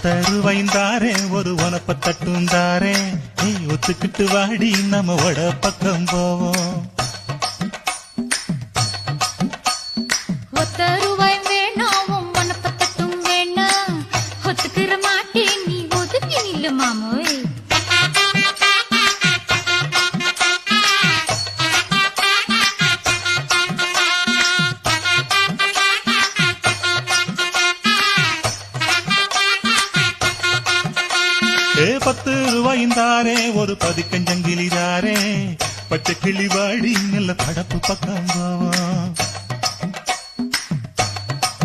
தருவைந்தாரே ஒரு உனப்ப தட்டுந்தாரே நீ ஒத்துக்கிட்டு வாடி நம்ம வட பக்கம் போவோம். ஒத்தருவாய் வேணாம் உனப்ப தட்டும் வேணாம் ஒத்துக்கிற மாட்டேன் நீ ஒதுங்கி நில்லு மாமோய். ₹10 ஒரு பதிக்கஞ்சங்கிலிதாரே பச்சை கிளி வாடி நல்ல படப்பு பக்கம் போவோம்.